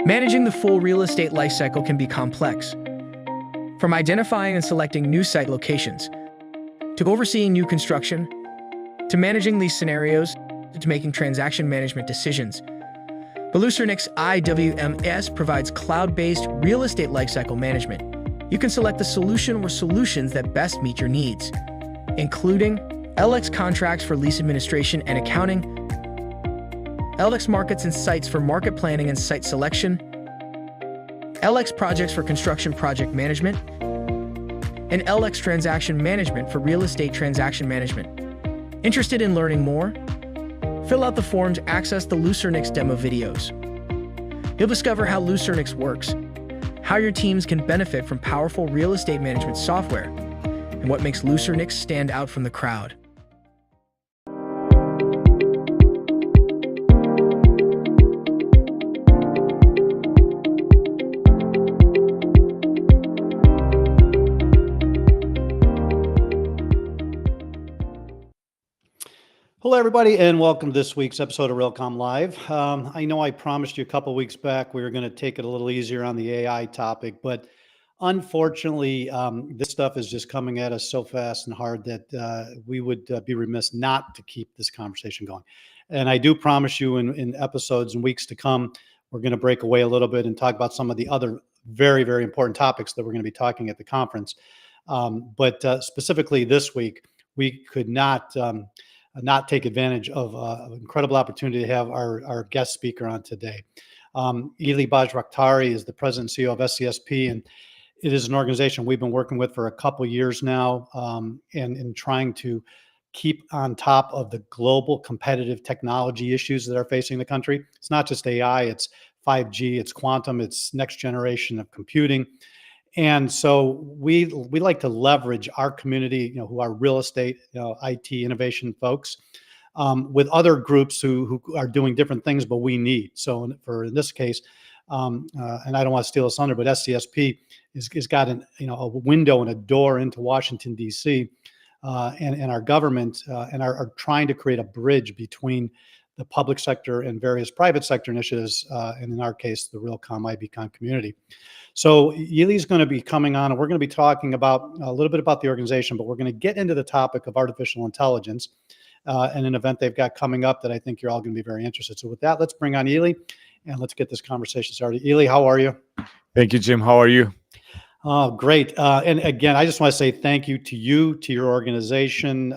Managing the full real estate lifecycle can be complex. From identifying and selecting new site locations, to overseeing new construction, to managing these scenarios, to making transaction management decisions. Belusernix IWMS provides cloud-based real estate lifecycle management. You can select the solution or solutions that best meet your needs, including LX contracts for lease administration and accounting, LX markets and sites for market planning and site selection, LX projects for construction project management, and LX transaction management for real estate transaction management. Interested in learning more? Fill out the form to access the Lucernix demo videos. You'll discover how Lucernix works, how your teams can benefit from powerful real estate management software, and what makes Lucernix stand out from the crowd. Hello, everybody, and welcome to this week's episode of Realcomm Live. I know I promised you a couple of weeks back we were going to take it a little easier on the AI topic, but unfortunately, this stuff is just coming at us so fast and hard that we would be remiss not to keep this conversation going. And I do promise you in episodes and weeks to come, we're going to break away a little bit and talk about some of the other very, very important topics that we're going to be talking at the conference. But specifically this week, we could not take advantage of an incredible opportunity to have our guest speaker on today. Ylli Bajraktari is the president and CEO of SCSP, and it is an organization we've been working with for a couple years now, and trying to keep on top of the global competitive technology issues that are facing the country. It's not just AI, it's 5G, it's quantum, it's next generation of computing. And so we like to leverage our community, who are real estate, IT innovation folks, with other groups who are doing different things, but we need. So in this case, and I don't want to steal this thunder, but SCSP has got a window and a door into Washington, D.C., and our government, and are trying to create a bridge between the public sector and various private sector initiatives, and in our case, the Realcomm IBCon community. So Ylli's going to be coming on, and we're going to be talking about a little bit about the organization, but we're going to get into the topic of artificial intelligence, and an event they've got coming up that I think you're all going to be very interested. So with that, let's bring on Ylli, and let's get this conversation started. Ylli, how are you? Thank you, Jim. How are you? Oh, great. And again, I just want to say thank you, to your organization.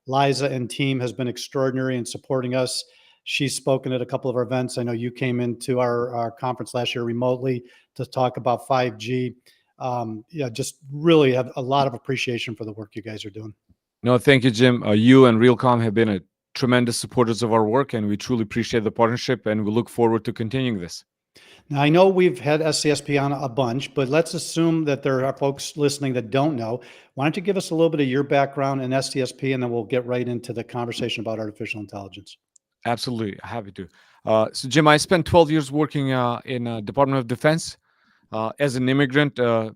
Liza and team has been extraordinary in supporting us. She's spoken at a couple of our events. I know you came into our conference last year remotely to talk about 5G. Just really have a lot of appreciation for the work you guys are doing. No, thank you, Jim. You and Realcomm have been tremendous supporters of our work, and we truly appreciate the partnership, and we look forward to continuing this. Now, I know we've had SCSP on a bunch, but let's assume that there are folks listening that don't know. Why don't you give us a little bit of your background in SCSP, and then we'll get right into the conversation about artificial intelligence. Absolutely. Happy to. So, Jim, I spent 12 years working in Department of Defense. As an immigrant, there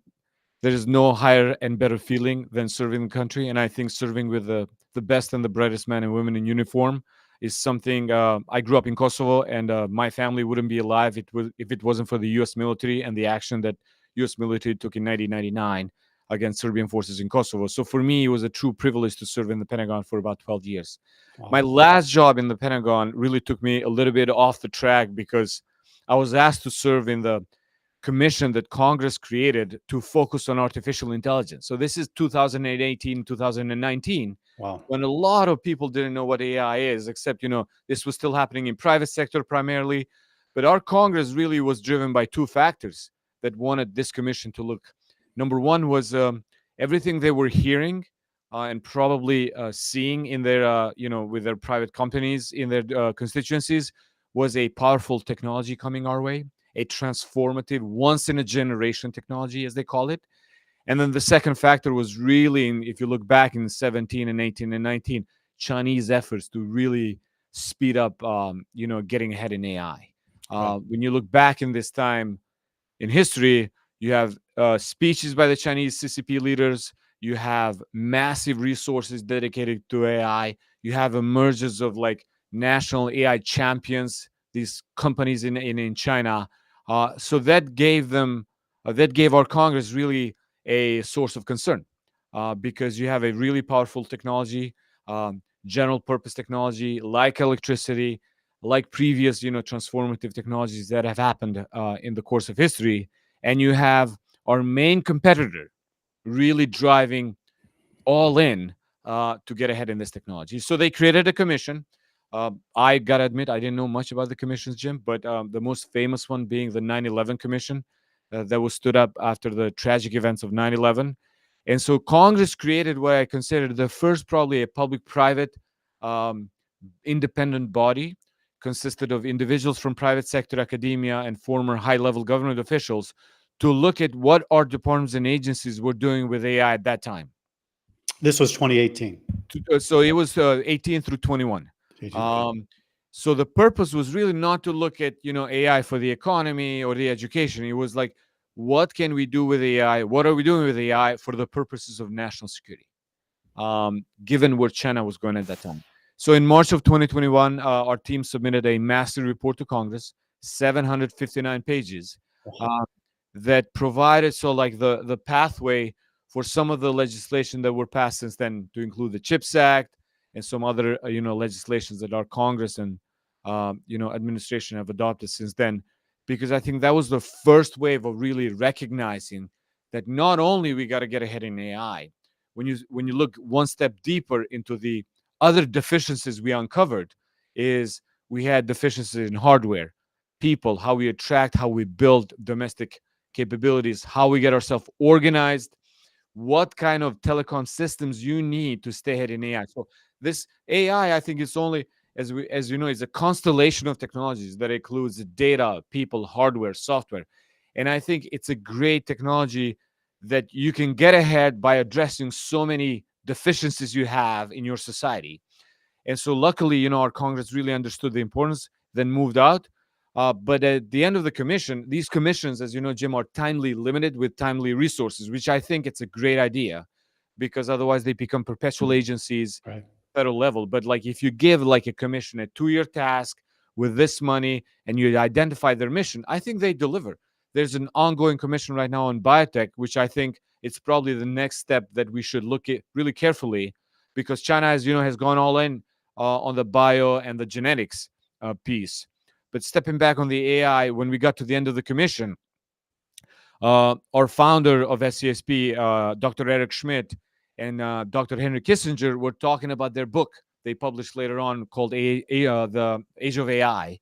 is no higher and better feeling than serving the country. And I think serving with the best and the brightest men and women in uniform is something. I grew up in Kosovo, and my family wouldn't be alive if it wasn't for the U.S. military and the action that U.S. military took in 1999 against Serbian forces in Kosovo. So for me, it was a true privilege to serve in the Pentagon for about 12 years. Wow. My last job in the Pentagon really took me a little bit off the track because I was asked to serve in the commission that Congress created to focus on artificial intelligence. So this is 2018, 2019. Wow. When a lot of people didn't know what AI is, except, this was still happening in private sector primarily. But our Congress really was driven by two factors that wanted this commission to look. Number one was everything they were hearing and probably seeing in their, with their private companies in their constituencies was a powerful technology coming our way, a transformative, once-in-a-generation technology, as they call it. And then the second factor was really, if you look back in 17 and 18 and 19, Chinese efforts to really speed up, getting ahead in AI. When you look back in this time in history, you have speeches by the Chinese CCP leaders. You have massive resources dedicated to AI. You have emergence of national AI champions, these companies in China. So that gave our Congress really a source of concern, because you have a really powerful technology, general purpose technology like electricity, like previous transformative technologies that have happened in the course of history, and you have our main competitor really driving all in to get ahead in this technology. So they created a commission. I gotta admit, I didn't know much about the commissions, Jim, but the most famous one being the 9/11 Commission that was stood up after the tragic events of 9/11. And so Congress created what I consider the first, probably a public-private um, independent body, consisted of individuals from private sector, academia, and former high-level government officials to look at what our departments and agencies were doing with AI at that time. This was 2018. So it was 18 through 21. 18. So the purpose was really not to look at AI for the economy or the education. It was like, what can we do with AI? What are we doing with AI for the purposes of national security? Given where China was going at that time. So in March of 2021, our team submitted a master report to Congress, 759 pages, that provided like the pathway for some of the legislation that were passed since then, to include the CHIPS Act and some other legislations that our Congress and administration have adopted since then, because I think that was the first wave of really recognizing that not only we got to get ahead in AI. When you look one step deeper into the other deficiencies we uncovered, is we had deficiencies in hardware, people, how we attract, how we build domestic capabilities, how we get ourselves organized, what kind of telecom systems you need to stay ahead in AI. So this AI, I think, it's only, as you know, it's a constellation of technologies that includes data, people, hardware, software. And I think it's a great technology that you can get ahead by addressing so many deficiencies you have in your society. And so luckily, our Congress really understood the importance, then moved out. But at the end of the commission, these commissions, as you know, Jim, are timely limited with timely resources, which I think it's a great idea, because otherwise they become perpetual agencies, Right. federal level. But like, if you give like a commission a 2-year task with this money and you identify their mission, I think they deliver. There's an ongoing commission right now on biotech, which I think it's probably the next step that we should look at really carefully, because China, as you know, has gone all in on the bio and the genetics piece. But stepping back on the AI, when we got to the end of the commission, our founder of SCSP, Dr. Eric Schmidt, and Dr. Henry Kissinger were talking about their book they published later on called The Age of AI.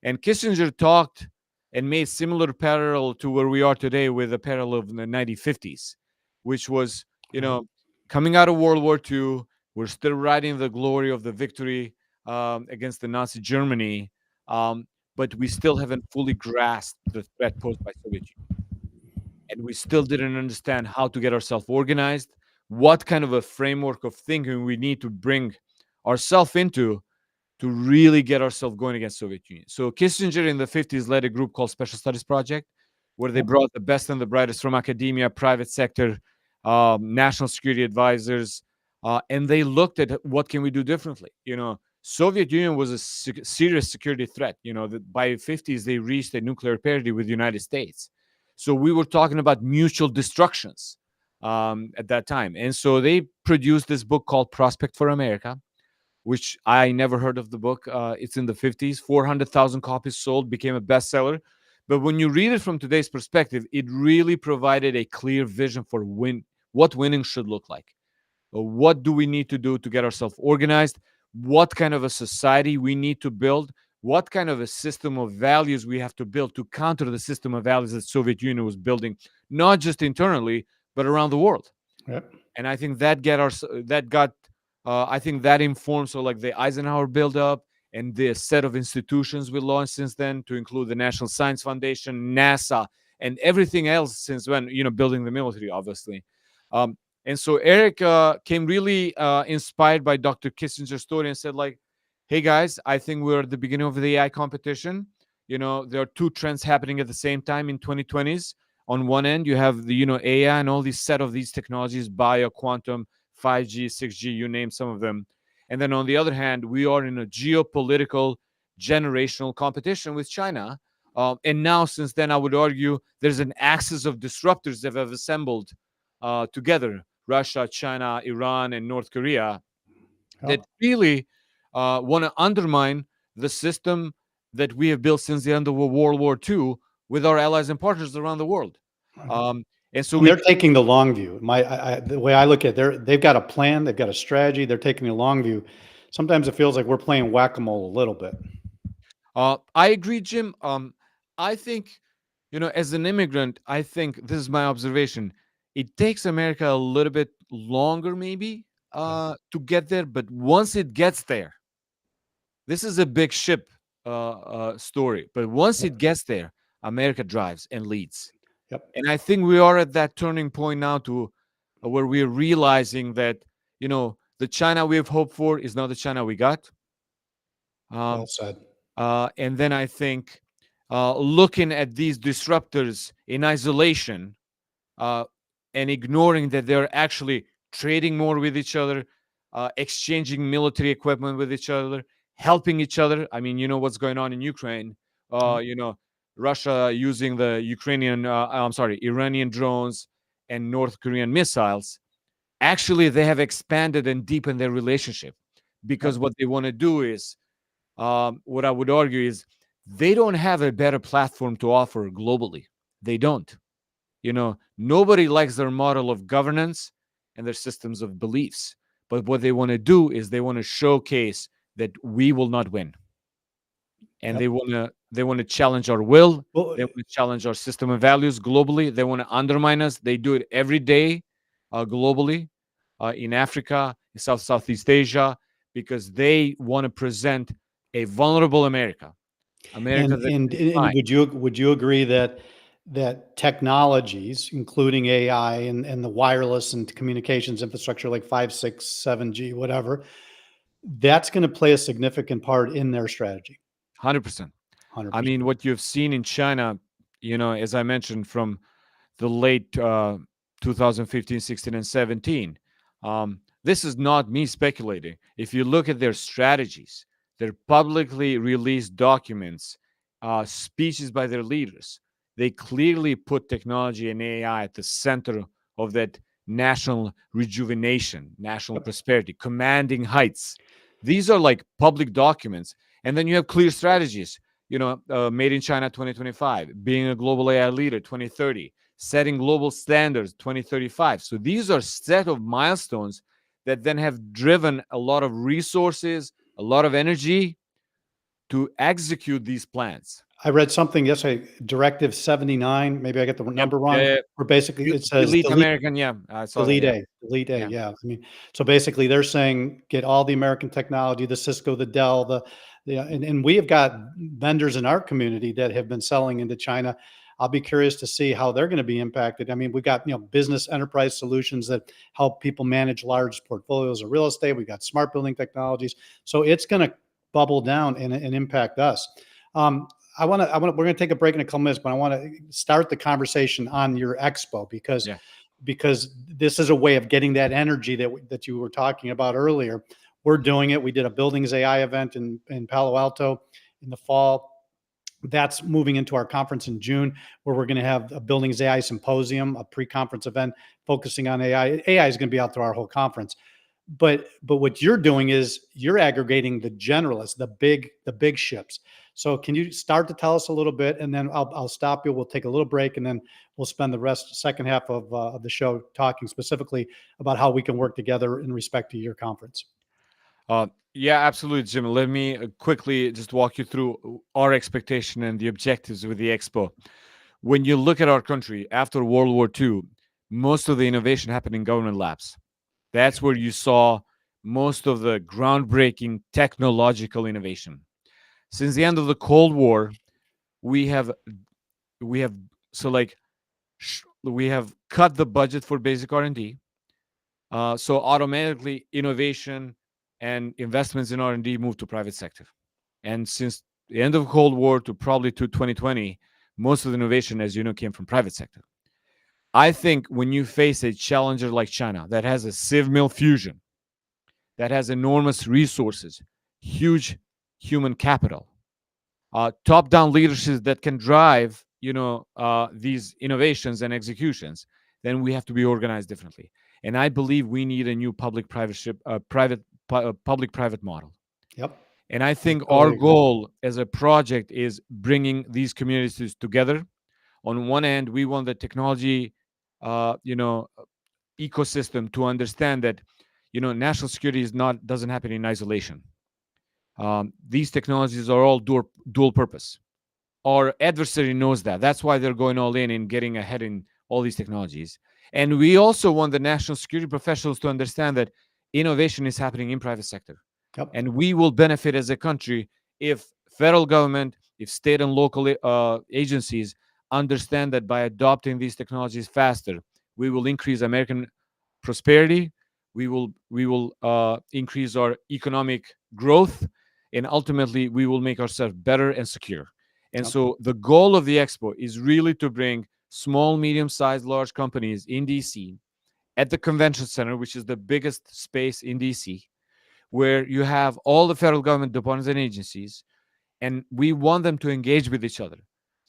And Kissinger talked and made similar parallel to where we are today with the parallel of the 1950s, which was, coming out of World War II, we're still riding the glory of the victory against the Nazi Germany, but we still haven't fully grasped the threat posed by Soviet Union. And we still didn't understand how to get ourselves organized, what kind of a framework of thinking we need to bring ourselves into to really get ourselves going against Soviet Union. So Kissinger in the 50s led a group called Special Studies Project, where they brought the best and the brightest from academia, private sector, national security advisors, and they looked at what can we do differently. Soviet Union was a serious security threat. That by 50s they reached a nuclear parity with the United States. So we were talking about mutual destructions at that time. And so they produced this book called Prospect for America, which I never heard of the book. It's in the 50s, 400,000 copies sold, became a bestseller. But when you read it from today's perspective, it really provided a clear vision for what winning should look like. What do we need to do to get ourselves organized? What kind of a society we need to build? What kind of a system of values we have to build to counter the system of values that Soviet Union was building, not just internally, but around the world. Yep. And I think I think that informs like the Eisenhower buildup and the set of institutions we launched since then, to include the National Science Foundation, NASA, and everything else since when, building the military, obviously. And so Eric came really inspired by Dr. Kissinger's story and said, like, hey, guys, I think we're at the beginning of the AI competition. There are two trends happening at the same time in 2020s. On one end, you have the, AI and all these set of these technologies, bio, quantum, 5G, 6G, you name some of them. And then on the other hand, we are in a geopolitical generational competition with China. And now, since then, I would argue there's an axis of disruptors that have assembled together: Russia, China, Iran, and North Korea, that really want to undermine the system that we have built since the end of World War II with our allies and partners around the world. And so they're taking the long view. The way I look at it, they've got a plan, they've got a strategy, they're taking the long view. Sometimes it feels like we're playing whack-a-mole a little bit. I agree, Jim. I think, as an immigrant, I think this is my observation. It takes America a little bit longer, maybe, to get there. But once it gets there, this is a big ship story. But once it gets there, America drives and leads. Yep. And I think we are at that turning point now to where we're realizing that, the China we have hoped for is not the China we got. Well said. And then I think looking at these disruptors in isolation and ignoring that they're actually trading more with each other, exchanging military equipment with each other, helping each other. I mean, you know what's going on in Ukraine. Russia using the Iranian drones and North Korean missiles. Actually, they have expanded and deepened their relationship, because what they want to do is, what I would argue is, they don't have a better platform to offer globally. They don't. Nobody likes their model of governance and their systems of beliefs. But what they want to do is they want to showcase that we will not win. And they want to challenge our will. They want to challenge our system of values globally. They want to undermine us. They do it every day globally, in Africa, in Southeast Asia, because they want to present a vulnerable America. And would you agree that technologies, including AI and the wireless and communications infrastructure like 5, 6, 7G, whatever, that's going to play a significant part in their strategy? 100%. I mean, what you've seen in China, as I mentioned, from the late 2015, 16, and 17, this is not me speculating. If you look at their strategies, their publicly released documents, speeches by their leaders, they clearly put technology and AI at the center of that national rejuvenation, national prosperity, commanding heights. These are like public documents. And then you have clear strategies, made in China 2025, being a global AI leader 2030, setting global standards 2035. So these are set of milestones that then have driven a lot of resources, a lot of energy to execute these plans. I read something yesterday, Directive 79, maybe I get the number wrong, where basically it says delete American, I saw delete that, delete A, yeah. I mean, so basically they're saying get all the American technology, the Cisco, the Dell, and we have got vendors in our community that have been selling into China. I'll be curious to see how they're going to be impacted. I mean, we got, business enterprise solutions that help people manage large portfolios of real estate. We got smart building technologies. So it's going to bubble down and impact us. We're going to take a break in a couple minutes, but I want to start the conversation on your expo because this is a way of getting that energy that you were talking about earlier. We're doing it. We did a Buildings AI event in Palo Alto in the fall. That's moving into our conference in June, where we're going to have a Buildings AI symposium, a pre-conference event focusing on AI. AI is going to be out through our whole conference. But what you're doing is you're aggregating the generalists, the big ships. So can you start to tell us a little bit, and then I'll stop you. We'll take a little break, and then we'll spend the second half of the show talking specifically about how we can work together in respect to your conference. Yeah, absolutely, Jim. Let me quickly just walk you through our expectation and the objectives with the expo. When you look at our country after World War II, most of the innovation happened in government labs. That's where you saw most of the groundbreaking technological innovation. Since the end of the Cold War, we have cut the budget for basic R&D. So automatically innovation and investments in R&D moved to private sector. And since the end of Cold War to probably to 2020, most of the innovation, as you know, came from private sector. I think when you face a challenger like China that has a sieve mill fusion, that has enormous resources, huge human capital, top-down leadership that can drive, these innovations and executions, then we have to be organized differently. And I believe we need a new public-private model. Yep. And I think totally our agree. goal as a project is bringing these communities together. On one end, we want the technology, ecosystem to understand that, national security doesn't happen in isolation. These technologies are all dual purpose. Our adversary knows that. That's why they're going all in and getting ahead in all these technologies. And we also want the national security professionals to understand that innovation is happening in private sector. Yep. And we will benefit as a country if federal government, if state and local agencies understand that by adopting these technologies faster, we will increase American prosperity, we will increase our economic growth, and ultimately we will make ourselves better and secure. And Yep. so the goal of the expo is really to bring small, medium-sized, large companies in DC at the convention center, which is the biggest space in DC, where you have all the federal government departments and agencies, and we want them to engage with each other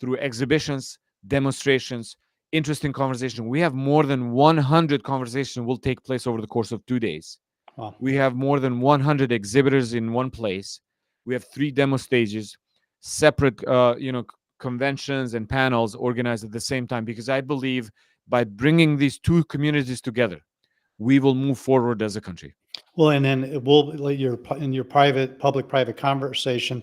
through exhibitions, demonstrations, interesting conversation. We have more than 100 conversations will take place over the course of 2 days. Wow. We have more than 100 exhibitors in one place. We have 3 demo stages, separate, conventions and panels organized at the same time, because I believe by bringing these two communities together, we will move forward as a country. Well, and then it will, like in your public-private conversation,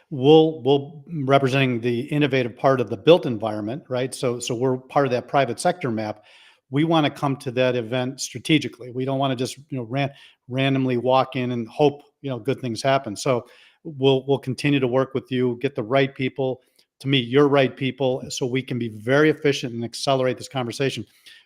we'll representing the innovative part of the built environment, right? So we're part of that private sector map. We want to come to that event strategically. We don't want to just randomly walk in and hope good things happen. So we'll continue to work with you, get the right people to meet your right people, so we can be very efficient and accelerate this conversation.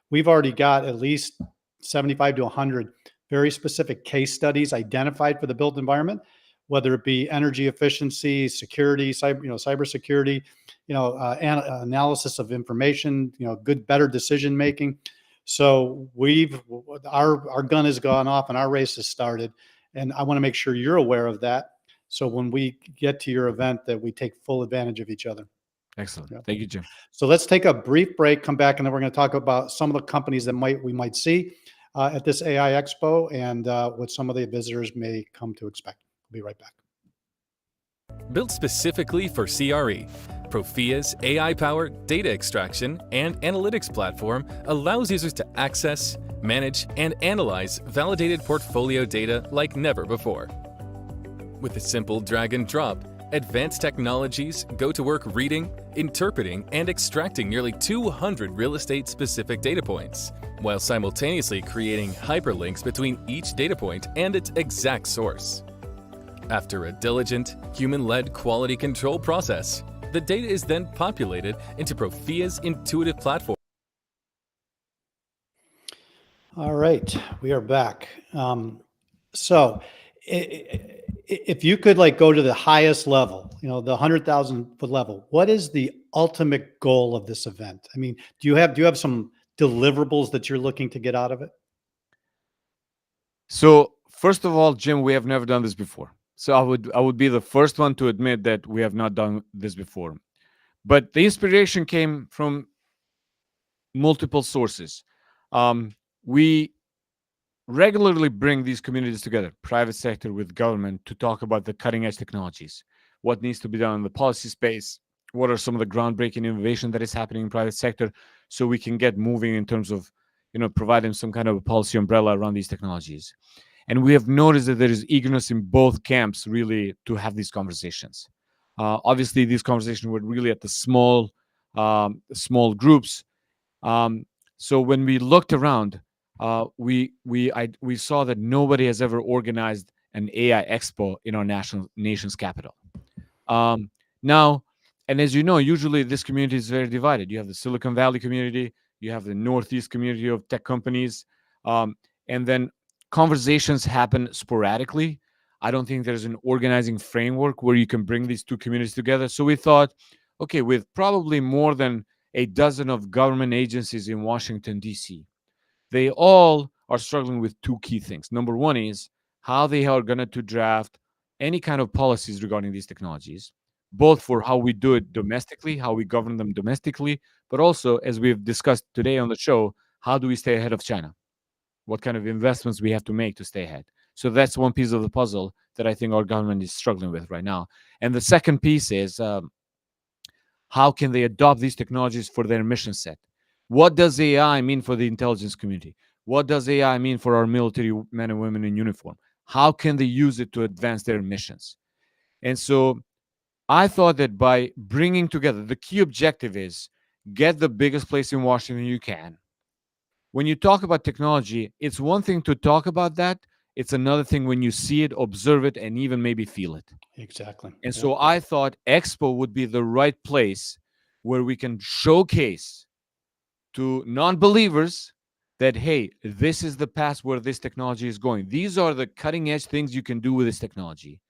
We've already got at least 75 to 100 very specific case studies identified for the built environment, whether it be energy efficiency, security, cybersecurity, analysis of information, better decision making. So our gun has gone off and our race has started, and I want to make sure you're aware of that. So when we get to your event, that we take full advantage of each other. Excellent. Yeah. Thank you, Jim. So let's take a brief break, come back, and then we're going to talk about some of the companies that we might see at this AI Expo, and what some of the visitors may come to expect. We'll be right back. Built specifically for CRE, Profia's AI-powered data extraction and analytics platform allows users to access, manage, and analyze validated portfolio data like never before. With a simple drag and drop, advanced technologies go to work reading, interpreting, and extracting nearly 200 real estate-specific data points, while simultaneously creating hyperlinks between each data point and its exact source. After a diligent, human-led quality control process, the data is then populated into Profia's intuitive platform. All right, we are back. So if you could go to the highest level, the 100,000-foot level, what is the ultimate goal of this event? I mean, do you have some deliverables that you're looking to get out of it? So first of all, Jim, we have never done this before. So I would be the first one to admit that we have not done this before. But the inspiration came from multiple sources. We regularly bring these communities together, private sector with government, to talk about the cutting edge technologies, what needs to be done in the policy space, what are some of the groundbreaking innovation that is happening in private sector, so we can get moving in terms of providing some kind of a policy umbrella around these technologies. And we have noticed that there is eagerness in both camps really to have these conversations. Obviously, these conversations were really at the small groups. So when we looked around, we saw that nobody has ever organized an AI Expo in our nation's capital. Now, and as you know, usually this community is very divided. You have the Silicon Valley community, you have the Northeast community of tech companies, and then conversations happen sporadically. I don't think there's an organizing framework where you can bring these two communities together. So we thought, okay, with probably more than a dozen of government agencies in Washington, D.C., they all are struggling with two key things. Number one is, how they are going to draft any kind of policies regarding these technologies, both for how we do it domestically, how we govern them domestically, but also, as we've discussed today on the show, how do we stay ahead of China? What kind of investments we have to make to stay ahead? So that's one piece of the puzzle that I think our government is struggling with right now. And the second piece is how can they adopt these technologies for their mission set? What does AI mean for the intelligence community? What does AI mean for our military men and women in uniform? How can they use it to advance their missions? And so I thought that by bringing together, the key objective is get the biggest place in Washington you can. When you talk about technology, it's one thing to talk about that. It's another thing when you see it, observe it, and even maybe feel it. Exactly. And so I thought Expo would be the right place where we can showcase to non-believers that, hey, this is the path where this technology is going. These are the cutting edge things you can do with this technology.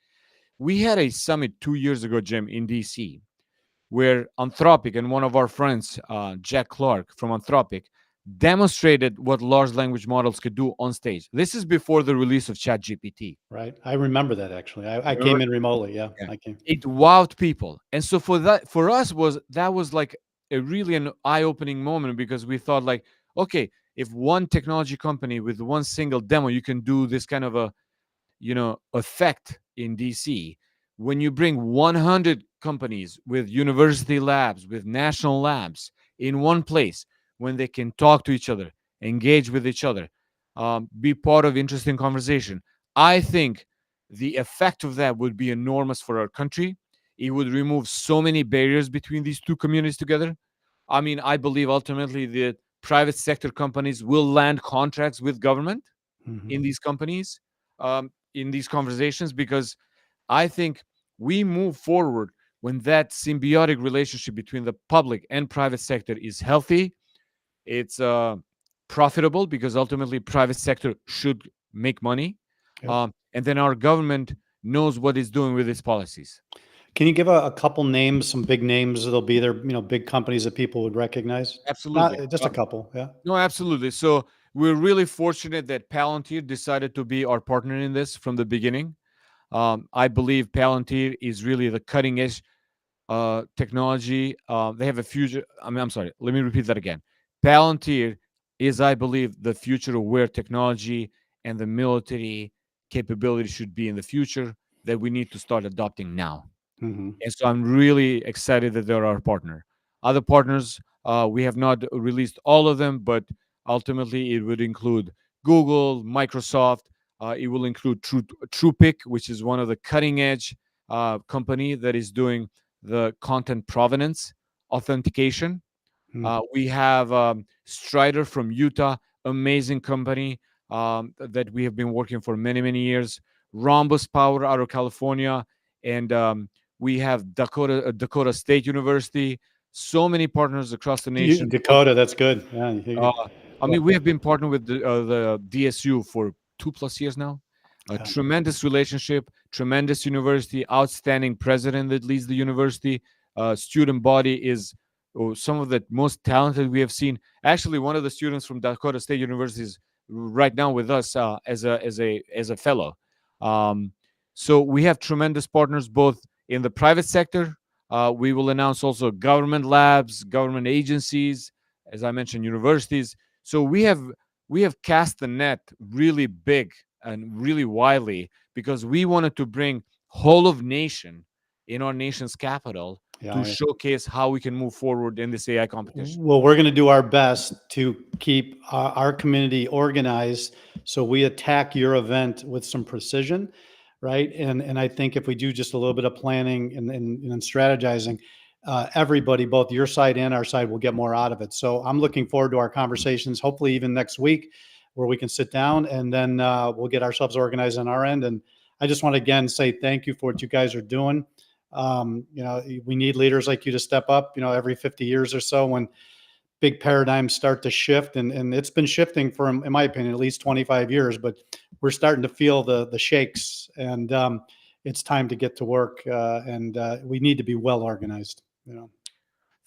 We had a summit 2 years ago, Jim, in DC, where Anthropic and one of our friends, Jack Clark from Anthropic, demonstrated what large language models could do on stage. This is before the release of ChatGPT. Right. I remember that actually. I came in remotely. Yeah, I came. It wowed people. And so for us that was like a really an eye-opening moment, because we thought like, okay, if one technology company with one single demo, you can do this kind of a, effect in DC. When you bring 100 companies with university labs, with national labs in one place, when they can talk to each other, engage with each other, be part of interesting conversation, I think the effect of that would be enormous for our country. It would remove so many barriers between these two communities together. I mean, I believe ultimately the private sector companies will land contracts with government in these companies, in these conversations, because I think we move forward when that symbiotic relationship between the public and private sector is healthy. It's profitable, because ultimately private sector should make money. Yep. And then our government knows what it's doing with its policies. Can you give a couple names, some big names that'll be there, big companies that people would recognize? Absolutely. Not just a couple. Yeah. No, absolutely. So we're really fortunate that Palantir decided to be our partner in this from the beginning. I believe Palantir is really the cutting edge technology. They have a future. I'm sorry. Let me repeat that again. Palantir is, I believe, the future of where technology and the military capability should be in the future, that we need to start adopting now. Mm-hmm. And so I'm really excited that they're our partner. Other partners, we have not released all of them, but ultimately it would include Google, Microsoft. It will include TruePic, which is one of the cutting edge company that is doing the content provenance authentication. We have Strider from Utah, amazing company that we have been working for many, many years. Rhombus Power out of California, and we have Dakota State University. So many partners across the nation. Dakota, that's good. Yeah. I mean, we have been partnered with the DSU for 2+ years now. A tremendous relationship, tremendous university, outstanding president that leads the university. Student body is some of the most talented we have seen. Actually, one of the students from Dakota State University is right now with us as a fellow. So we have tremendous partners both in the private sector. We will announce also government labs, government agencies, as I mentioned, universities. So we have cast the net really big and really widely, because we wanted to bring whole of nation in our nation's capital to showcase how we can move forward in this AI competition. Well, we're going to do our best to keep our community organized, so we attack your event with some precision, right? And I think if we do just a little bit of planning and strategizing, everybody, both your side and our side, will get more out of it. So I'm looking forward to our conversations, hopefully even next week, where we can sit down and then we'll get ourselves organized on our end. And I just want to again say thank you for what you guys are doing. We need leaders like you to step up, every 50 years or so, when big paradigms start to shift. And it's been shifting for, in my opinion, at least 25 years, but we're starting to feel the shakes, and it's time to get to work. And we need to be well organized.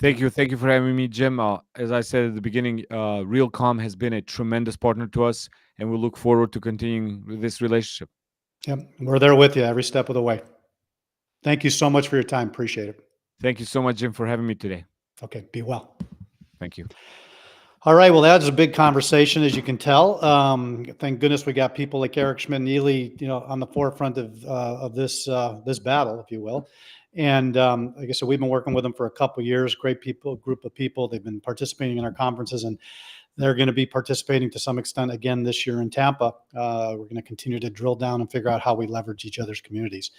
Thank you for having me, Jim. As I said at the beginning, Realcomm has been a tremendous partner to us, and we look forward to continuing with this relationship. Yep. We're there with you every step of the way. Thank you so much for your time. Appreciate it. Thank you so much, Jim, for having me today. Okay. Be well. Thank you. All right. Well, that's a big conversation, as you can tell. Thank goodness we got people like Eric Schmidt and Ylli, on the forefront of this battle, if you will. And like I said, we've been working with them for a couple of years. Great people, group of people. They've been participating in our conferences, and they're going to be participating to some extent again this year in Tampa. We're going to continue to drill down and figure out how we leverage each other's communities.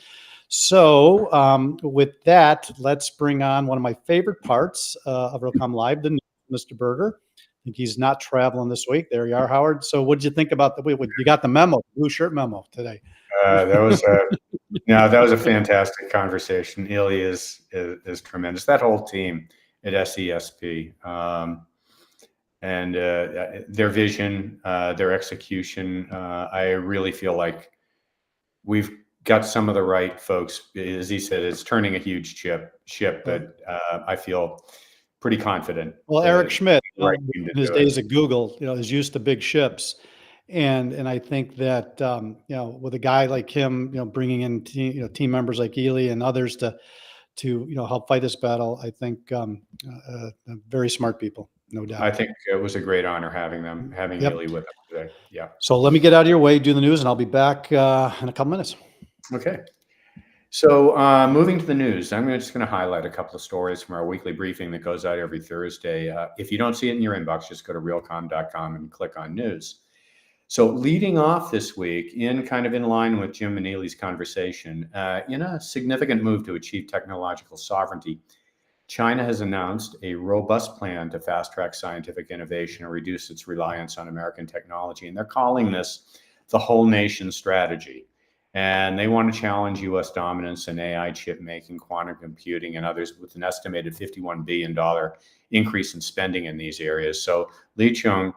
So with that, let's bring on one of my favorite parts of Realcomm Live, the news, Mr. Berger. I think he's not traveling this week. There you are, Howard. So what did you think about you got the memo, blue shirt memo today? That was that was a fantastic conversation. Ylli is tremendous. That whole team at SCSP, and their vision, their execution. I really feel like we've got some of the right folks. As he said, it's turning a huge ship, but I feel pretty confident. Well, Eric Schmidt, right in his days at Google, is used to big ships. And I think that, with a guy like him, bringing in team members like Ylli and others to help fight this battle, I think very smart people, no doubt. I think it was a great honor having Ylli with us today. Yeah. So let me get out of your way, do the news, and I'll be back in a couple minutes. Okay. So moving to the news, I'm just going to highlight a couple of stories from our weekly briefing that goes out every Thursday. If you don't see it in your inbox, just go to realcomm.com and click on news. So leading off this week, in line with Jim and Ylli's conversation, in a significant move to achieve technological sovereignty, China has announced a robust plan to fast-track scientific innovation and reduce its reliance on American technology. And they're calling this the whole nation strategy. And they want to challenge U.S. dominance in AI chip making, quantum computing, and others with an estimated $51 billion increase in spending in these areas. So Li Qiang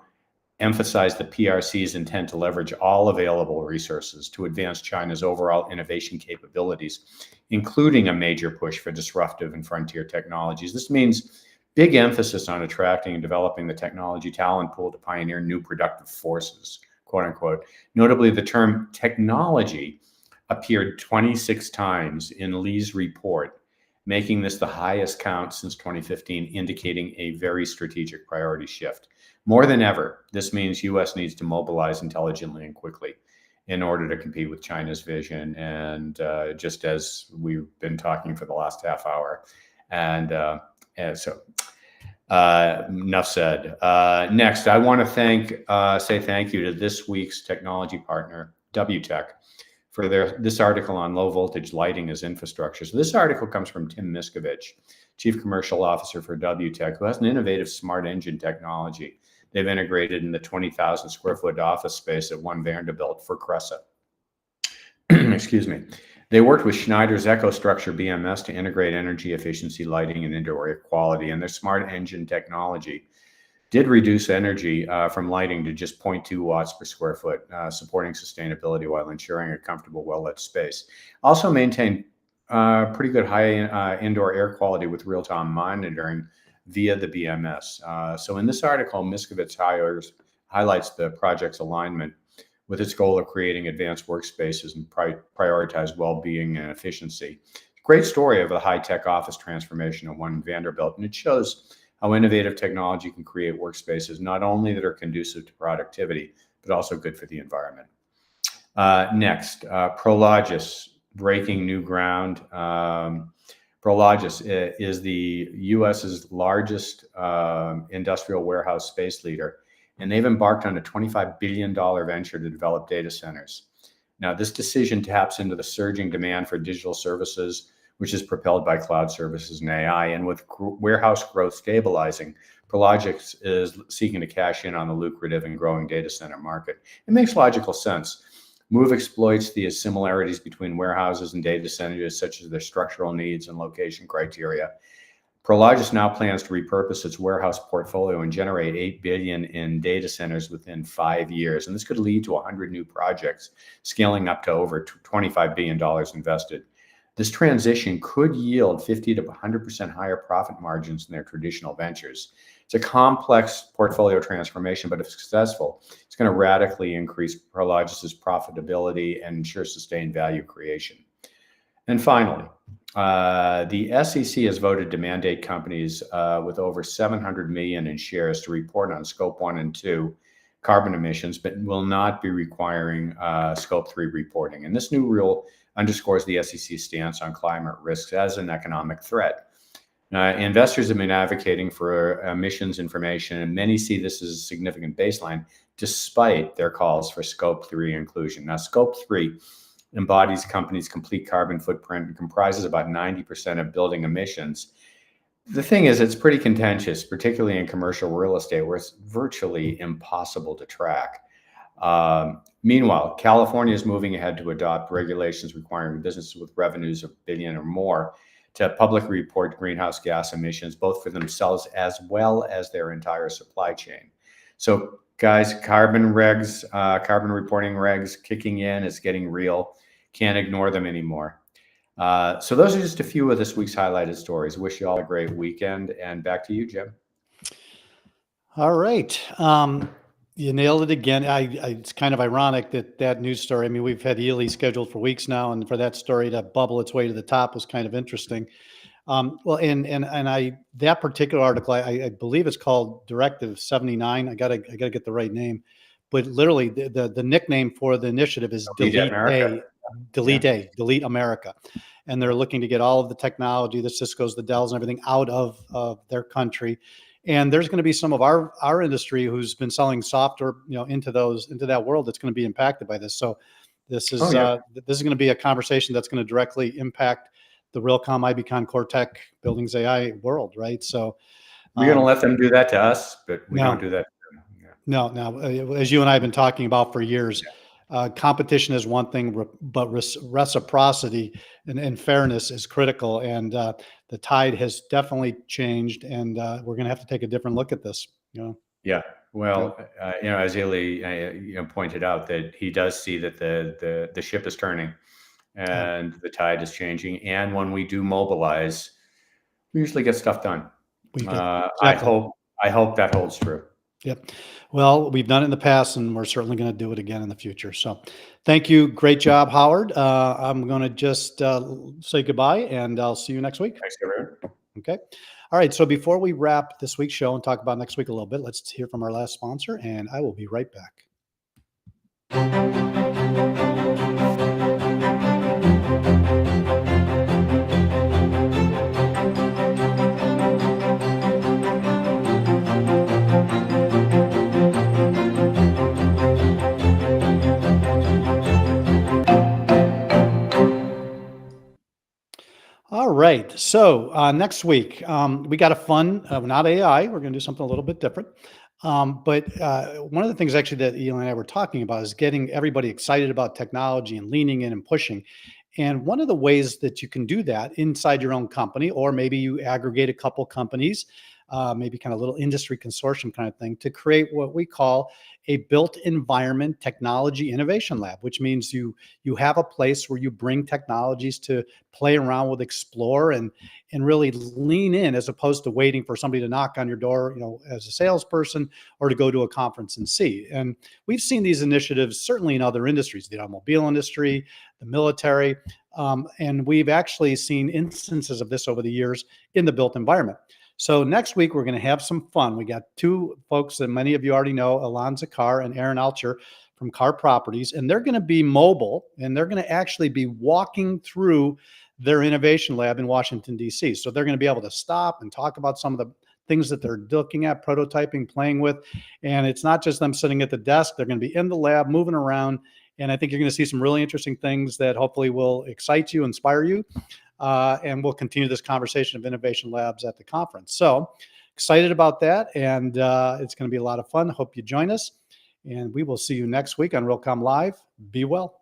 emphasized the PRC's intent to leverage all available resources to advance China's overall innovation capabilities, including a major push for disruptive and frontier technologies. This means big emphasis on attracting and developing the technology talent pool to pioneer new productive forces, quote unquote. Notably, the term technology appeared 26 times in Li's report, making this the highest count since 2015, indicating a very strategic priority shift. More than ever, this means U.S. needs to mobilize intelligently and quickly in order to compete with China's vision. And just as we've been talking for the last half hour. And so enough said. Next, I want to say thank you to this week's technology partner, WTech, for this article on low voltage lighting as infrastructure. So this article comes from Tim Miskovich, Chief Commercial Officer for WTech, who has an innovative smart engine technology they've integrated in the 20,000 square foot office space at One Vanderbilt for Cressa. Excuse me. They worked with Schneider's EcoStructure BMS to integrate energy efficiency lighting and indoor air quality, and their smart engine technology did reduce energy from lighting to just 0.2 watts per square foot, supporting sustainability while ensuring a comfortable, well-lit space. Also maintained pretty good high indoor air quality with real-time monitoring via the BMS. So in this article, Miskovich highlights the project's alignment with its goal of creating advanced workspaces and prioritize well-being and efficiency. Great story of a high-tech office transformation at One Vanderbilt, and it shows how innovative technology can create workspaces not only that are conducive to productivity, but also good for the environment. Next, Prologis, breaking new ground. Prologis is the U.S.'s largest industrial warehouse space leader, and they've embarked on a $25 billion venture to develop data centers. Now, this decision taps into the surging demand for digital services, which is propelled by cloud services and AI. And with warehouse growth stabilizing, Prologis is seeking to cash in on the lucrative and growing data center market. It makes logical sense. Move exploits the similarities between warehouses and data centers, such as their structural needs and location criteria. Prologis now plans to repurpose its warehouse portfolio and generate $8 billion in data centers within 5 years. And this could lead to 100 new projects, scaling up to over $25 billion invested. This transition could yield 50 to 100% higher profit margins than their traditional ventures. It's a complex portfolio transformation, but if successful, it's going to radically increase Prologis's profitability and ensure sustained value creation. And finally, the SEC has voted to mandate companies with over 700 million in shares to report on Scope 1 and 2 carbon emissions, but will not be requiring Scope 3 reporting. And this new rule underscores the SEC's stance on climate risks as an economic threat. Investors have been advocating for emissions information, and many see this as a significant baseline, despite their calls for Scope 3 inclusion. Now, Scope 3 embodies companies' complete carbon footprint and comprises about 90% of building emissions. The thing is, it's pretty contentious, particularly in commercial real estate, where it's virtually impossible to track. Meanwhile, California is moving ahead to adopt regulations requiring businesses with revenues of $1 billion or more to publicly report greenhouse gas emissions, both for themselves as well as their entire supply chain. So guys, carbon reporting regs kicking in, it's getting real. Can't ignore them anymore. So those are just a few of this week's highlighted stories. Wish you all a great weekend, and back to you, Jim. All right. You nailed it again. It's kind of ironic that news story. I mean, we've had Ylli scheduled for weeks now, and for that story to bubble its way to the top was kind of interesting. Well, that particular article, I believe it's called Directive 79. I gotta get the right name, but literally the nickname for the initiative is Delete America, and they're looking to get all of the technology, the Cisco's, the Dells, and everything out of their country. And there's going to be some of our industry who's been selling software, into that world that's going to be impacted by this. So this is this is going to be a conversation that's going to directly impact the Realcomm, IBCon, Cortec, Buildings AI world, right? So we're going to let them do that to us, but we don't do that to them. Yeah. No, as you and I have been talking about for years, competition is one thing, but reciprocity and fairness is critical. And the tide has definitely changed, and we're going to have to take a different look at this. Yeah. Well, as Ylli pointed out, that he does see that the ship is turning, and the tide is changing. And when we do mobilize, we usually get stuff done. Exactly. I hope that holds true. Yep. Well, we've done it in the past, and we're certainly going to do it again in the future. So thank you. Great job, Howard. I'm going to just say goodbye, and I'll see you next week. Thanks, everyone. Okay. All right. So before we wrap this week's show and talk about next week a little bit, let's hear from our last sponsor, and I will be right back. All right. So next week, we got a fun, not AI. We're going to do something a little bit different. But one of the things actually that Ylli and I were talking about is getting everybody excited about technology and leaning in and pushing. And one of the ways that you can do that inside your own company, or maybe you aggregate a couple companies, maybe kind of a little industry consortium kind of thing, to create what we call a built environment technology innovation lab, which means you have a place where you bring technologies to play around with, explore, and really lean in, as opposed to waiting for somebody to knock on your door, as a salesperson, or to go to a conference and see. And we've seen these initiatives certainly in other industries, the automobile industry, the military, and we've actually seen instances of this over the years in the built environment. So next week, we're going to have some fun. We got two folks that many of you already know, Alonza Carr and Aaron Alcher from Carr Properties, and they're going to be mobile, and they're going to actually be walking through their innovation lab in Washington, D.C. So they're going to be able to stop and talk about some of the things that they're looking at, prototyping, playing with. And it's not just them sitting at the desk. They're going to be in the lab, moving around. And I think you're going to see some really interesting things that hopefully will excite you, inspire you. And we'll continue this conversation of innovation labs at the conference. So excited about that. And it's going to be a lot of fun. Hope you join us. And we will see you next week on Realcomm Live. Be well.